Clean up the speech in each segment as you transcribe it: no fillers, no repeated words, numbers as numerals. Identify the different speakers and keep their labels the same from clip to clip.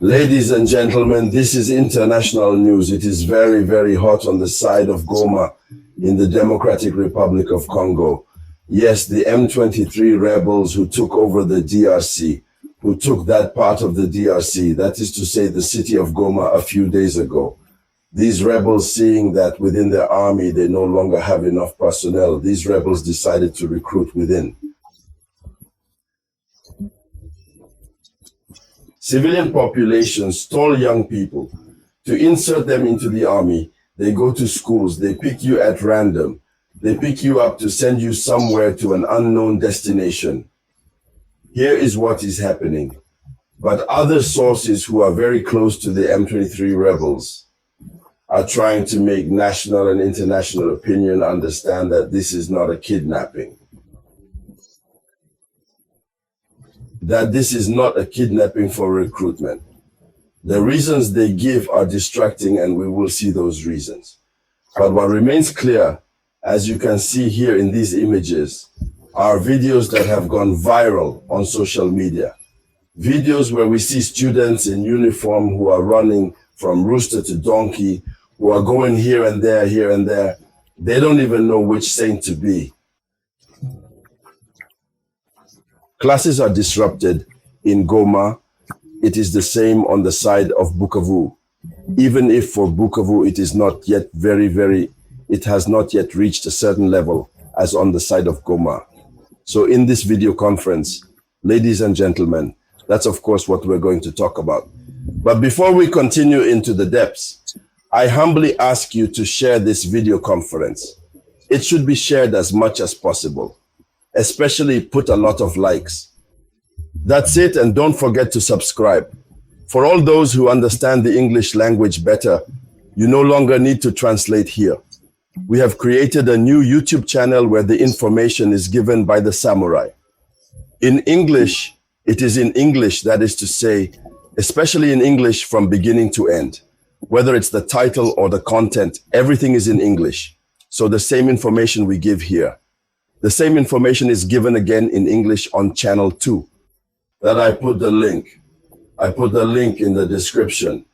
Speaker 1: Ladies and gentlemen, this is international news. It is very, very hot on the side of Goma in the Democratic Republic of Congo. Yes, the M23 rebels who took over the DRC, who took that part of the DRC, that is to say the city of Goma, a few days ago. These rebels, seeing that within their army they no longer have enough personnel, these rebels decided to recruit within. Civilian populations, tall young people, to insert them into the army. They go to schools, they pick you at random. They pick you up to send you somewhere to an unknown destination. Here is what is happening. But other sources who are very close to the M23 rebels are trying to make national and international opinion understand that this is not a kidnapping. That this is not a kidnapping for recruitment. The reasons they give are distracting, and we will see those reasons. But what remains clear, as you can see here in these images, are videos that have gone viral on social media. Videos where we see students in uniform who are running from rooster to donkey, who are going here and there, here and there. They don't even know which saint to be. Classes are disrupted in Goma. It is the same on the side of Bukavu. Even if for Bukavu it is not yet it has not yet reached a certain level as on the side of Goma. So in this video conference, ladies and gentlemen, that's of course what we're going to talk about. But before we continue into the depths, I humbly ask you to share this video conference. It should be shared as much as possible. Especially put a lot of likes. That's it, and don't forget to subscribe. For all those who understand the English language better, you no longer need to translate here. We have created a new YouTube channel where the information is given by the Samouraï. In English, it is in English, that is to say, especially in English from beginning to end. Whether it's the title or the content, everything is in English. So the same information we give here. The same information is given again in English on channel 2. That I put the link. I put the link in the description.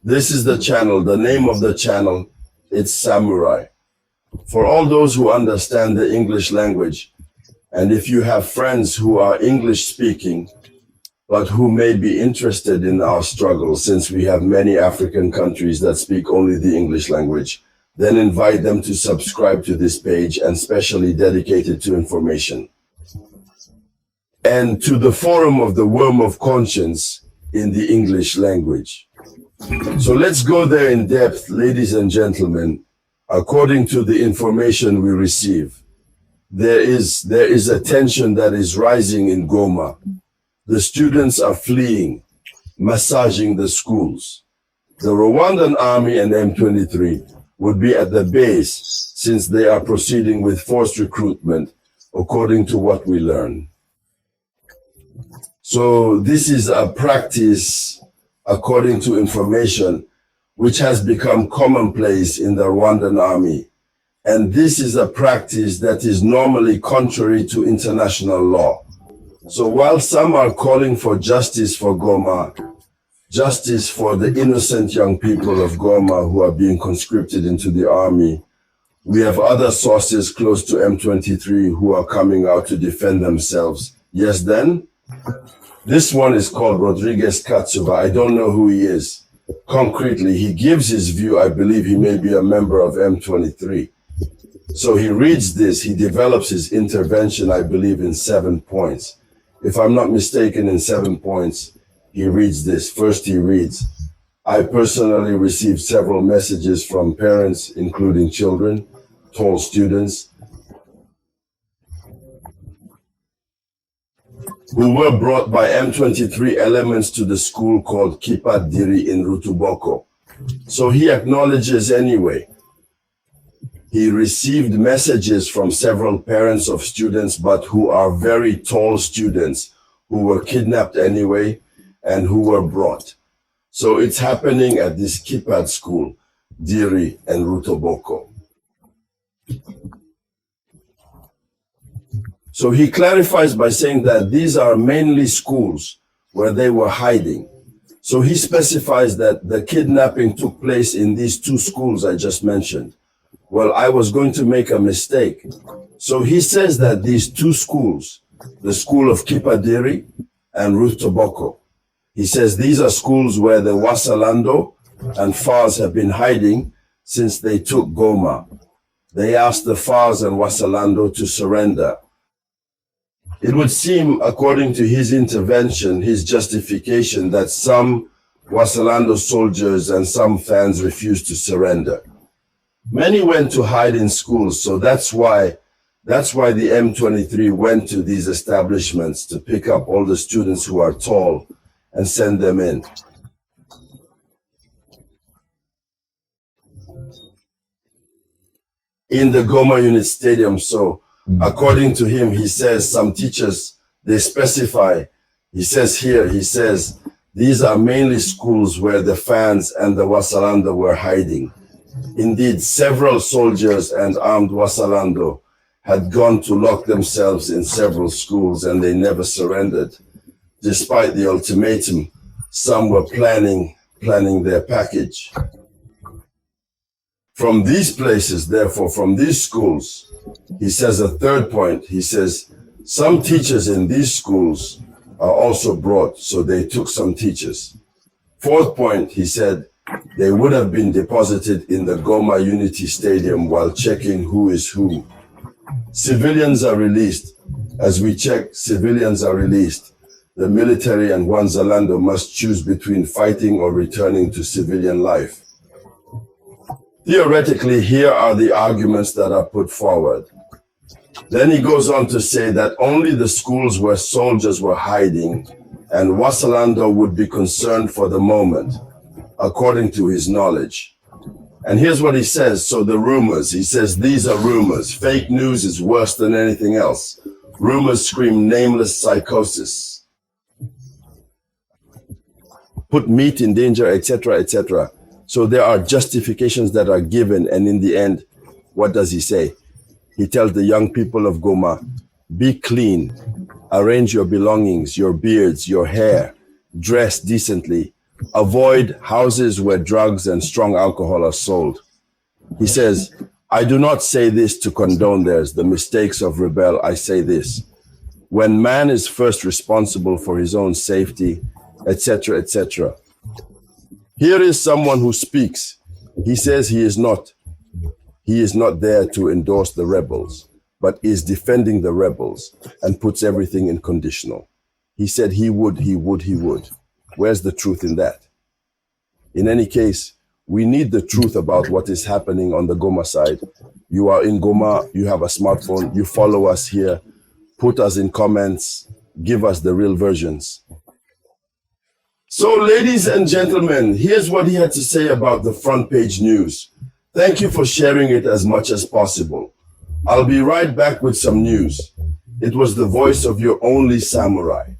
Speaker 1: This is the channel, the name of the channel, it's Samouraï. For all those who understand the English language, and if you have friends who are English speaking, but who may be interested in our struggle, since we have many African countries that speak only the English language, then invite them to subscribe to this page and specially dedicated to information. And to the forum of the Worm of Conscience in the English language. So let's go there in depth, ladies and gentlemen. According to the information we receive, there is a tension that is rising in Goma. The students are fleeing, massaging the schools. The Rwandan army and M23 would be at the base since they are proceeding with forced recruitment, according to what we learn. So this is a practice, according to information, which has become commonplace in the Rwandan army. And this is a practice that is normally contrary to international law. So while some are calling for justice for Goma, justice for the innocent young people of Goma who are being conscripted into the army, we have other sources close to M23 who are coming out to defend themselves. Yes, then? This one is called Rodriguez Katsuba. I don't know who he is. Concretely, he gives his view. I believe he may be a member of M23. So he reads this, he develops his intervention, I believe, in 7 points. If I'm not mistaken, in 7 points, he reads this. First, he reads, I personally received several messages from parents, including children, tall students, who were brought by M23 elements to the school called Kipat Diri in Rutuboko. So he acknowledges anyway. He received messages from several parents of students, but who are very tall students who were kidnapped anyway and who were brought. So it's happening at this Kipat school, Diri and Rutuboko. So he clarifies by saying that these are mainly schools where they were hiding. So he specifies that the kidnapping took place in these two schools I just mentioned. Well, I was going to make a mistake. So he says that these two schools, the school of Kipadiri and Ruth Toboko, he says these are schools where the Wasalando and Fars have been hiding since they took Goma. They asked the Fars and Wasalando to surrender. It would seem, according to his intervention, his justification, that some Wasalando soldiers and some fans refused to surrender. Many went to hide in schools, so that's why the M23 went to these establishments to pick up all the students who are tall and send them in. In the Goma Unit Stadium, so according to him, he says some teachers, they specify, he says, these are mainly schools where the fans and the Wasalando were hiding. Indeed, several soldiers and armed Wasalando had gone to lock themselves in several schools and they never surrendered. Despite the ultimatum, some were planning their package. From these places, therefore, from these schools, he says a third point, he says, some teachers in these schools are also brought, so they took some teachers. Fourth point, he said, they would have been deposited in the Goma Unity Stadium while checking who is who. Civilians are released. As we check, civilians are released. The military and Wanzalando must choose between fighting or returning to civilian life. Theoretically, here are the arguments that are put forward. Then he goes on to say that only the schools where soldiers were hiding and Wasalando would be concerned for the moment, according to his knowledge. And here's what he says. So the rumors, he says, these are rumors. Fake news is worse than anything else. Rumors scream nameless psychosis. Put meat in danger, etc., etc. So there are justifications that are given, and in the end, what does he say? He tells the young people of Goma, be clean, arrange your belongings, your beards, your hair, dress decently, avoid houses where drugs and strong alcohol are sold. He says, I do not say this to condone the mistakes of rebel. I say this, when man is first responsible for his own safety, etc., etc. Here is someone who speaks. He says he is not there to endorse the rebels, but is defending the rebels and puts everything in conditional. He said he would. Where's the truth in that? In any case, we need the truth about what is happening on the Goma side. You are in Goma, you have a smartphone, you follow us here, put us in comments, give us the real versions. So, ladies and gentlemen, here's what he had to say about the front page news. Thank you for sharing it as much as possible. I'll be right back with some news. It was the voice of your only samurai.